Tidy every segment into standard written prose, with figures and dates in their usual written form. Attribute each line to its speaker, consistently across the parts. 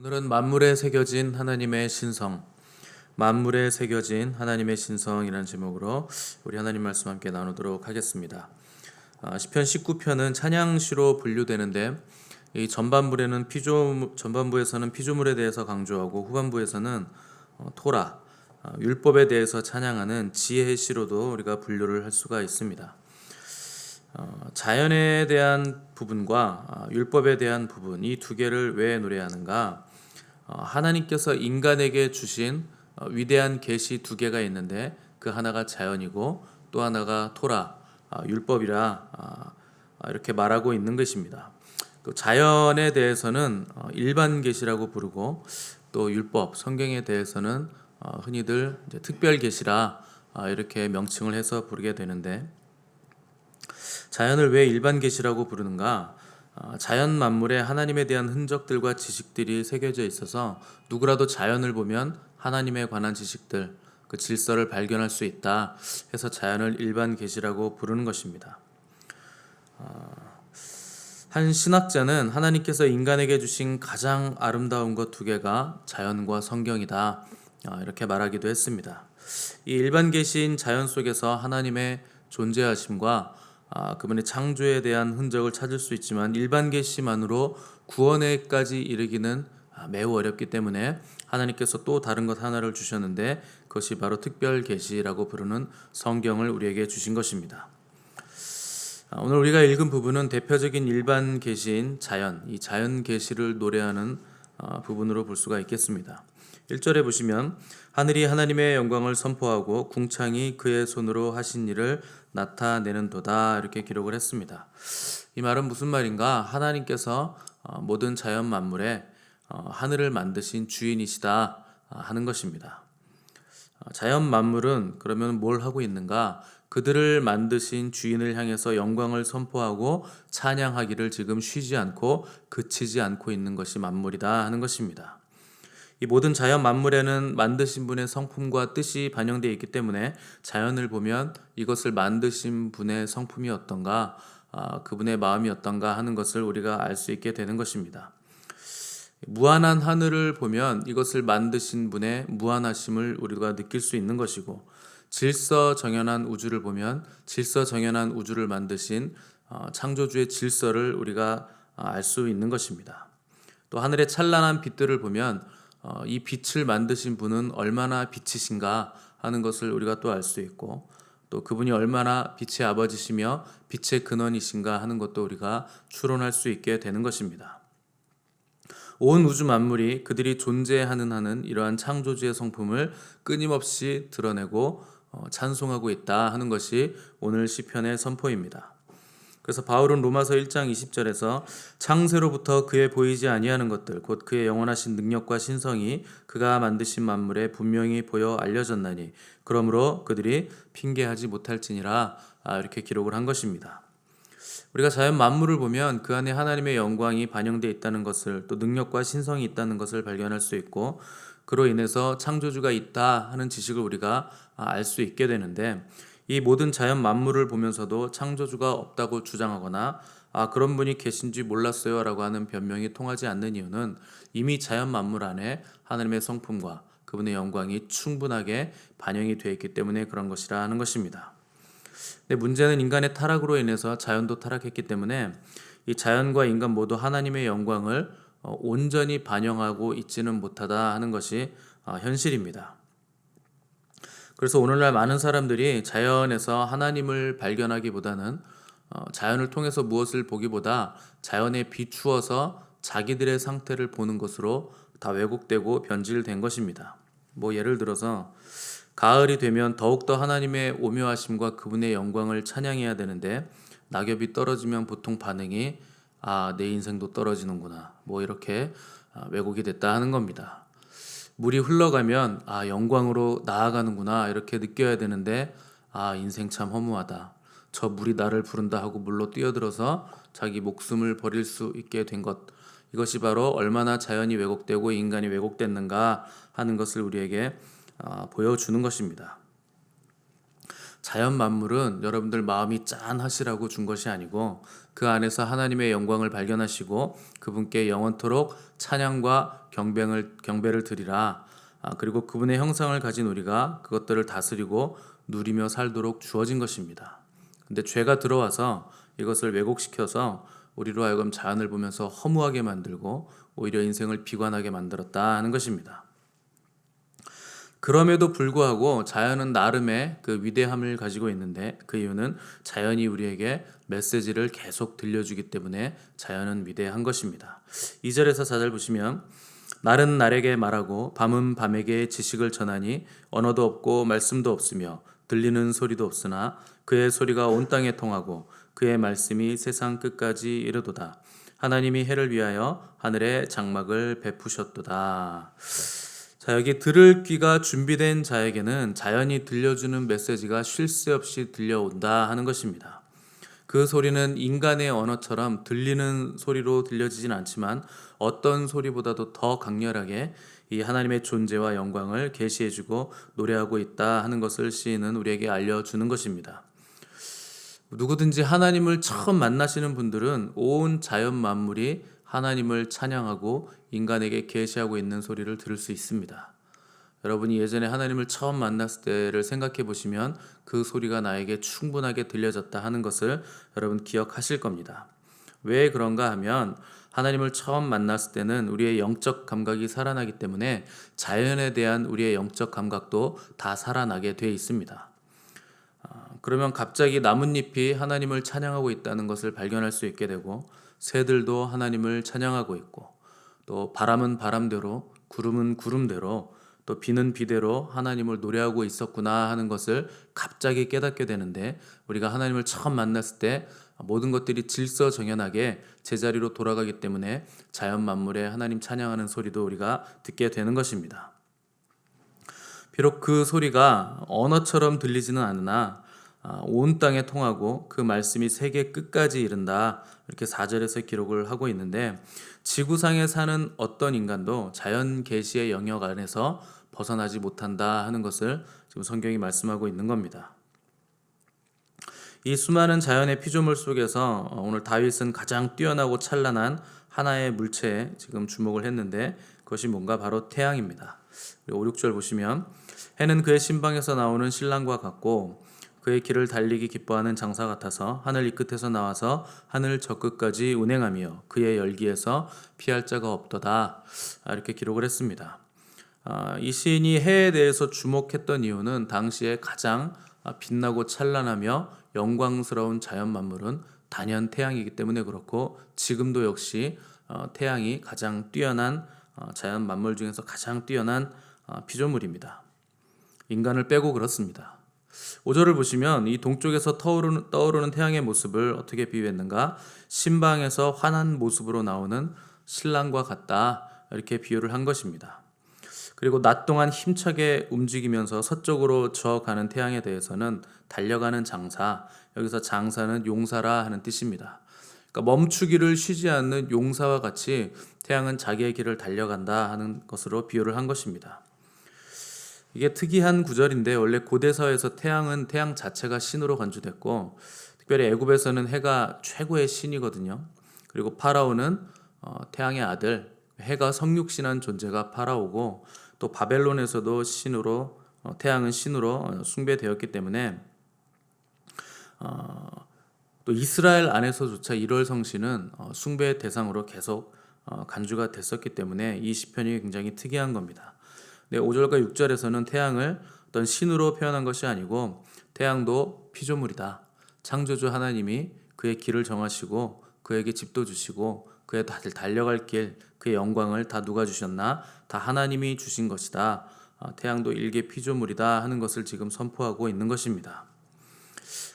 Speaker 1: 오늘은 만물에 새겨진 하나님의 신성, 만물에 새겨진 하나님의 신성이라는 제목으로 우리 하나님 말씀 함께 나누도록 하겠습니다. 시편 19편은 찬양시로 분류되는데 이 전반부에서는 피조물에 대해서 강조하고 후반부에서는 토라, 율법에 대해서 찬양하는 지혜의 시로도 우리가 분류를 할 수가 있습니다. 자연에 대한 부분과 율법에 대한 부분, 이 두 개를 왜 노래하는가? 하나님께서 인간에게 주신 위대한 계시 두 개가 있는데 그 하나가 자연이고 또 하나가 토라, 율법이라 이렇게 말하고 있는 것입니다. 또 자연에 대해서는 일반 계시라고 부르고 또 율법, 성경에 대해서는 흔히들 이제 특별 계시라 이렇게 명칭을 해서 부르게 되는데, 자연을 왜 일반 계시라고 부르는가? 자연 만물에 하나님에 대한 흔적들과 지식들이 새겨져 있어서 누구라도 자연을 보면 하나님에 관한 지식들, 그 질서를 발견할 수 있다 해서 자연을 일반 계시라고 부르는 것입니다. 한 신학자는 하나님께서 인간에게 주신 가장 아름다운 것 두 개가 자연과 성경이다 이렇게 말하기도 했습니다. 이 일반 계시인 자연 속에서 하나님의 존재하심과 그분의 창조에 대한 흔적을 찾을 수 있지만 일반 계시만으로 구원에까지 이르기는 매우 어렵기 때문에 하나님께서 또 다른 것 하나를 주셨는데 그것이 바로 특별 계시라고 부르는 성경을 우리에게 주신 것입니다. 오늘 우리가 읽은 부분은 대표적인 일반 계시인 자연, 이 자연 계시를 노래하는 부분으로 볼 수가 있겠습니다. 1절에 보시면 하늘이 하나님의 영광을 선포하고 궁창이 그의 손으로 하신 일을 나타내는도다 이렇게 기록을 했습니다. 이 말은 무슨 말인가? 하나님께서 모든 자연 만물에 하늘을 만드신 주인이시다 하는 것입니다. 자연 만물은 그러면 뭘 하고 있는가? 그들을 만드신 주인을 향해서 영광을 선포하고 찬양하기를 지금 쉬지 않고 그치지 않고 있는 것이 만물이다 하는 것입니다. 이 모든 자연 만물에는 만드신 분의 성품과 뜻이 반영되어 있기 때문에 자연을 보면 이것을 만드신 분의 성품이 어떤가, 그분의 마음이 어떤가 하는 것을 우리가 알 수 있게 되는 것입니다. 무한한 하늘을 보면 이것을 만드신 분의 무한하심을 우리가 느낄 수 있는 것이고, 질서정연한 우주를 보면 질서정연한 우주를 만드신 창조주의 질서를 우리가 알 수 있는 것입니다. 또 하늘의 찬란한 빛들을 보면 이 빛을 만드신 분은 얼마나 빛이신가 하는 것을 우리가 또 알 수 있고, 또 그분이 얼마나 빛의 아버지시며 빛의 근원이신가 하는 것도 우리가 추론할 수 있게 되는 것입니다. 온 우주 만물이 그들이 존재하는 한은 이러한 창조주의 성품을 끊임없이 드러내고 찬송하고 있다 하는 것이 오늘 시편의 선포입니다. 그래서 바울은 로마서 1장 20절에서 창세로부터 그의 보이지 아니하는 것들 곧 그의 영원하신 능력과 신성이 그가 만드신 만물에 분명히 보여 알려졌나니 그러므로 그들이 핑계하지 못할지니라 이렇게 기록을 한 것입니다. 우리가 자연 만물을 보면 그 안에 하나님의 영광이 반영되어 있다는 것을, 또 능력과 신성이 있다는 것을 발견할 수 있고, 그로 인해서 창조주가 있다 하는 지식을 우리가 알 수 있게 되는데, 이 모든 자연 만물을 보면서도 창조주가 없다고 주장하거나 그런 분이 계신지 몰랐어요 라고 하는 변명이 통하지 않는 이유는 이미 자연 만물 안에 하나님의 성품과 그분의 영광이 충분하게 반영이 되어 있기 때문에 그런 것이라 하는 것입니다. 근데 문제는 인간의 타락으로 인해서 자연도 타락했기 때문에 이 자연과 인간 모두 하나님의 영광을 온전히 반영하고 있지는 못하다 하는 것이 현실입니다. 그래서 오늘날 많은 사람들이 자연에서 하나님을 발견하기보다는 자연을 통해서 무엇을 보기보다 자연에 비추어서 자기들의 상태를 보는 것으로 다 왜곡되고 변질된 것입니다. 예를 들어서 가을이 되면 더욱더 하나님의 오묘하심과 그분의 영광을 찬양해야 되는데 낙엽이 떨어지면 보통 반응이 내 인생도 떨어지는구나 이렇게 왜곡이 됐다 하는 겁니다. 물이 흘러가면 영광으로 나아가는구나 이렇게 느껴야 되는데 인생 참 허무하다, 저 물이 나를 부른다 하고 물로 뛰어들어서 자기 목숨을 버릴 수 있게 된 것, 이것이 바로 얼마나 자연이 왜곡되고 인간이 왜곡됐는가 하는 것을 우리에게 보여주는 것입니다. 자연 만물은 여러분들 마음이 짠하시라고 준 것이 아니고 그 안에서 하나님의 영광을 발견하시고 그분께 영원토록 찬양과 경배를 드리라. 그리고 그분의 형상을 가진 우리가 그것들을 다스리고 누리며 살도록 주어진 것입니다. 근데 죄가 들어와서 이것을 왜곡시켜서 우리로 하여금 자연을 보면서 허무하게 만들고 오히려 인생을 비관하게 만들었다 하는 것입니다. 그럼에도 불구하고 자연은 나름의 그 위대함을 가지고 있는데 그 이유는 자연이 우리에게 메시지를 계속 들려주기 때문에 자연은 위대한 것입니다. 2절에서 4절 보시면 날은 날에게 말하고 밤은 밤에게 지식을 전하니 언어도 없고 말씀도 없으며 들리는 소리도 없으나 그의 소리가 온 땅에 통하고 그의 말씀이 세상 끝까지 이르도다. 하나님이 해를 위하여 하늘에 장막을 베푸셨도다. 자, 여기 들을 귀가 준비된 자에게는 자연이 들려주는 메시지가 쉴 새 없이 들려온다 하는 것입니다. 그 소리는 인간의 언어처럼 들리는 소리로 들려지진 않지만 어떤 소리보다도 더 강렬하게 이 하나님의 존재와 영광을 계시해주고 노래하고 있다 하는 것을 시인은 우리에게 알려주는 것입니다. 누구든지 하나님을 처음 만나시는 분들은 온 자연 만물이 하나님을 찬양하고 인간에게 계시하고 있는 소리를 들을 수 있습니다. 여러분이 예전에 하나님을 처음 만났을 때를 생각해 보시면 그 소리가 나에게 충분하게 들려졌다 하는 것을 여러분 기억하실 겁니다. 왜 그런가 하면 하나님을 처음 만났을 때는 우리의 영적 감각이 살아나기 때문에 자연에 대한 우리의 영적 감각도 다 살아나게 돼 있습니다. 그러면 갑자기 나뭇잎이 하나님을 찬양하고 있다는 것을 발견할 수 있게 되고 새들도 하나님을 찬양하고 있고 또 바람은 바람대로 구름은 구름대로 또 비는 비대로 하나님을 노래하고 있었구나 하는 것을 갑자기 깨닫게 되는데 우리가 하나님을 처음 만났을 때 모든 것들이 질서정연하게 제자리로 돌아가기 때문에 자연 만물에 하나님 찬양하는 소리도 우리가 듣게 되는 것입니다. 비록 그 소리가 언어처럼 들리지는 않으나 온 땅에 통하고 그 말씀이 세계 끝까지 이른다 이렇게 4절에서 기록을 하고 있는데 지구상에 사는 어떤 인간도 자연 계시의 영역 안에서 벗어나지 못한다 하는 것을 지금 성경이 말씀하고 있는 겁니다. 이 수많은 자연의 피조물 속에서 오늘 다윗은 가장 뛰어나고 찬란한 하나의 물체에 지금 주목을 했는데 그것이 뭔가 바로 태양입니다. 5, 6절 보시면 해는 그의 신방에서 나오는 신랑과 같고 그의 길을 달리기 기뻐하는 장사 같아서 하늘 이 끝에서 나와서 하늘 저 끝까지 운행하며 그의 열기에서 피할 자가 없도다 이렇게 기록을 했습니다. 이 시인이 해에 대해서 주목했던 이유는 당시에 가장 빛나고 찬란하며 영광스러운 자연 만물은 단연 태양이기 때문에 그렇고 지금도 역시 태양이 가장 뛰어난 자연 만물 중에서 가장 뛰어난 피조물입니다. 인간을 빼고 그렇습니다. 5절을 보시면 이 동쪽에서 떠오르는 태양의 모습을 어떻게 비유했는가? 신방에서 환한 모습으로 나오는 신랑과 같다 이렇게 비유를 한 것입니다. 그리고 낮 동안 힘차게 움직이면서 서쪽으로 저어가는 태양에 대해서는 달려가는 장사, 여기서 장사는 용사라 하는 뜻입니다. 그러니까 멈추기를 쉬지 않는 용사와 같이 태양은 자기의 길을 달려간다 하는 것으로 비유를 한 것입니다. 이게 특이한 구절인데 원래 고대사에서 태양 자체가 신으로 간주됐고 특별히 애굽에서는 해가 최고의 신이거든요. 그리고 파라오는 태양의 아들, 해가 성육신한 존재가 파라오고 또 바벨론에서도 신으로 태양은 신으로 숭배되었기 때문에 또 이스라엘 안에서조차 1월 성신은 숭배의 대상으로 계속 간주가 됐었기 때문에 이 시편이 굉장히 특이한 겁니다. 5절과 6절에서는 태양을 어떤 신으로 표현한 것이 아니고 태양도 피조물이다. 창조주 하나님이 그의 길을 정하시고 그에게 집도 주시고 그의 달려갈 길, 그의 영광을 다 누가 주셨나? 다 하나님이 주신 것이다. 태양도 일개 피조물이다 하는 것을 지금 선포하고 있는 것입니다.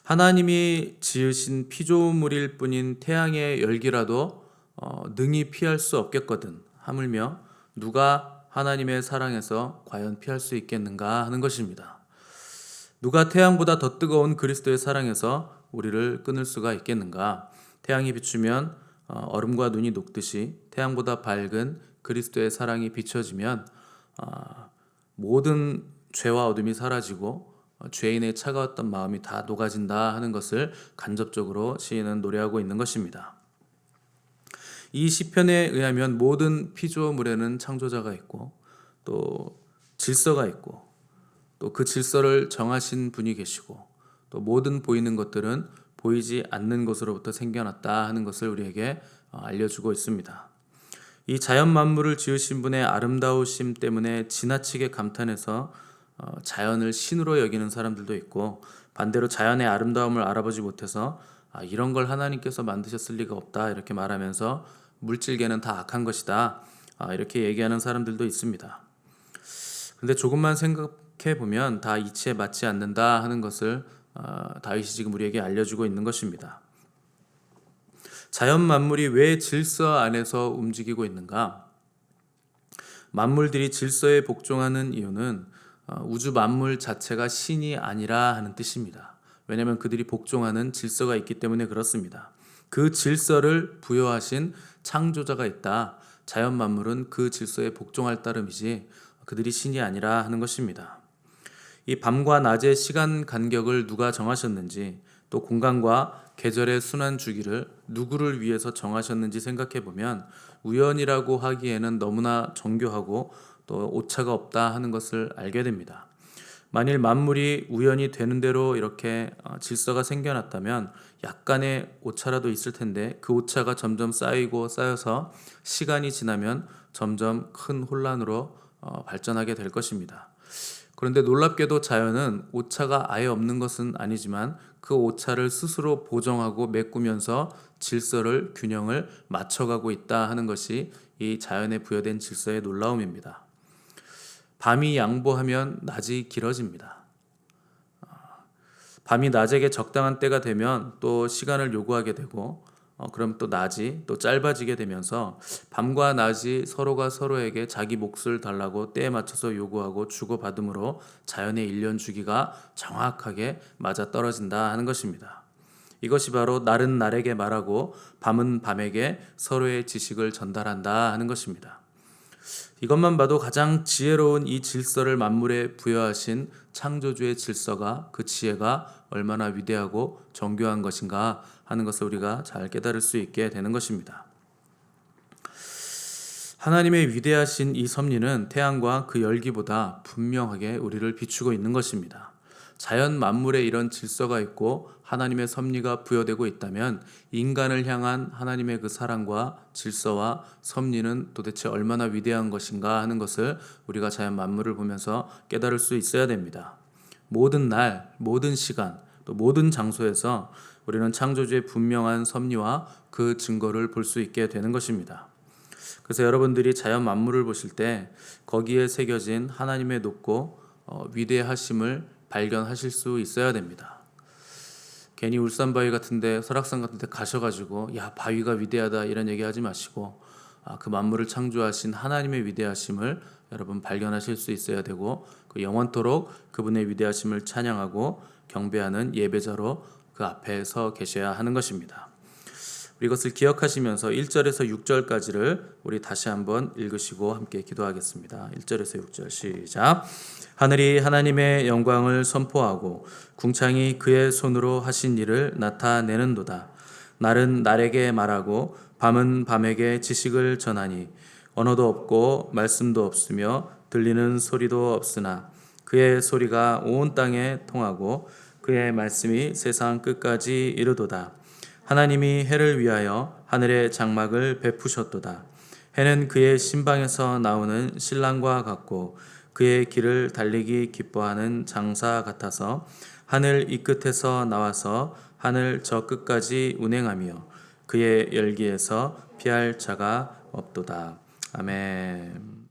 Speaker 1: 하나님이 지으신 피조물일 뿐인 태양의 열기라도 능히 피할 수 없겠거든. 하물며 누가 하나님의 사랑에서 과연 피할 수 있겠는가 하는 것입니다. 누가 태양보다 더 뜨거운 그리스도의 사랑에서 우리를 끊을 수가 있겠는가? 태양이 비추면 얼음과 눈이 녹듯이 태양보다 밝은 그리스도의 사랑이 비춰지면 모든 죄와 어둠이 사라지고 죄인의 차가웠던 마음이 다 녹아진다 하는 것을 간접적으로 시인은 노래하고 있는 것입니다. 이 시편에 의하면 모든 피조물에는 창조자가 있고 또 질서가 있고 또 그 질서를 정하신 분이 계시고 또 모든 보이는 것들은 보이지 않는 것으로부터 생겨났다 하는 것을 우리에게 알려주고 있습니다. 이 자연 만물을 지으신 분의 아름다우심 때문에 지나치게 감탄해서 자연을 신으로 여기는 사람들도 있고, 반대로 자연의 아름다움을 알아보지 못해서 이런 걸 하나님께서 만드셨을 리가 없다 이렇게 말하면서 물질계는 다 악한 것이다 이렇게 얘기하는 사람들도 있습니다. 그런데 조금만 생각해 보면 다 이치에 맞지 않는다 하는 것을 다윗이 지금 우리에게 알려주고 있는 것입니다. 자연 만물이 왜 질서 안에서 움직이고 있는가? 만물들이 질서에 복종하는 이유는 우주 만물 자체가 신이 아니라 하는 뜻입니다. 왜냐하면 그들이 복종하는 질서가 있기 때문에 그렇습니다. 그 질서를 부여하신 창조자가 있다. 자연 만물은 그 질서에 복종할 따름이지 그들이 신이 아니라 하는 것입니다. 이 밤과 낮의 시간 간격을 누가 정하셨는지, 또 공간과 계절의 순환 주기를 누구를 위해서 정하셨는지 생각해 보면 우연이라고 하기에는 너무나 정교하고 또 오차가 없다 하는 것을 알게 됩니다. 만일 만물이 우연히 되는 대로 이렇게 질서가 생겨났다면 약간의 오차라도 있을 텐데, 그 오차가 점점 쌓이고 쌓여서 시간이 지나면 점점 큰 혼란으로 발전하게 될 것입니다. 그런데 놀랍게도 자연은 오차가 아예 없는 것은 아니지만 그 오차를 스스로 보정하고 메꾸면서 질서를, 균형을 맞춰가고 있다 하는 것이 이 자연에 부여된 질서의 놀라움입니다. 밤이 양보하면 낮이 길어집니다. 밤이 낮에게 적당한 때가 되면 또 시간을 요구하게 되고, 그럼 또 낮이 또 짧아지게 되면서 밤과 낮이 서로가 서로에게 자기 몫을 달라고 때에 맞춰서 요구하고 주고받음으로 자연의 일년 주기가 정확하게 맞아떨어진다 하는 것입니다. 이것이 바로 날은 날에게 말하고 밤은 밤에게 서로의 지식을 전달한다 하는 것입니다. 이것만 봐도 가장 지혜로운 이 질서를 만물에 부여하신 창조주의 질서가, 그 지혜가 얼마나 위대하고 정교한 것인가 하는 것을 우리가 잘 깨달을 수 있게 되는 것입니다. 하나님의 위대하신 이 섭리는 태양과 그 열기보다 분명하게 우리를 비추고 있는 것입니다. 자연 만물에 이런 질서가 있고 하나님의 섭리가 부여되고 있다면 인간을 향한 하나님의 그 사랑과 질서와 섭리는 도대체 얼마나 위대한 것인가 하는 것을 우리가 자연 만물을 보면서 깨달을 수 있어야 됩니다. 모든 날, 모든 시간, 또 모든 장소에서 우리는 창조주의 분명한 섭리와 그 증거를 볼 수 있게 되는 것입니다. 그래서 여러분들이 자연 만물을 보실 때 거기에 새겨진 하나님의 높고 위대하심을 발견하실 수 있어야 됩니다. 괜히 울산바위 같은데, 설악산 같은데 가셔가지고 야, 바위가 위대하다 이런 얘기하지 마시고 그 만물을 창조하신 하나님의 위대하심을 여러분 발견하실 수 있어야 되고, 그 영원토록 그분의 위대하심을 찬양하고 경배하는 예배자로 그 앞에 서 계셔야 하는 것입니다. 우리 이것을 기억하시면서 1절에서 6절까지를 우리 다시 한번 읽으시고 함께 기도하겠습니다. 1절에서 6절 시작. 하늘이 하나님의 영광을 선포하고 궁창이 그의 손으로 하신 일을 나타내는도다. 날은 날에게 말하고 밤은 밤에게 지식을 전하니 언어도 없고 말씀도 없으며 들리는 소리도 없으나 그의 소리가 온 땅에 통하고 그의 말씀이 세상 끝까지 이르도다. 하나님이 해를 위하여 하늘의 장막을 베푸셨도다. 해는 그의 신방에서 나오는 신랑과 같고 그의 길을 달리기 기뻐하는 장사 같아서 하늘 이 끝에서 나와서 하늘 저 끝까지 운행하며 그의 열기에서 피할 자가 없도다. 아멘.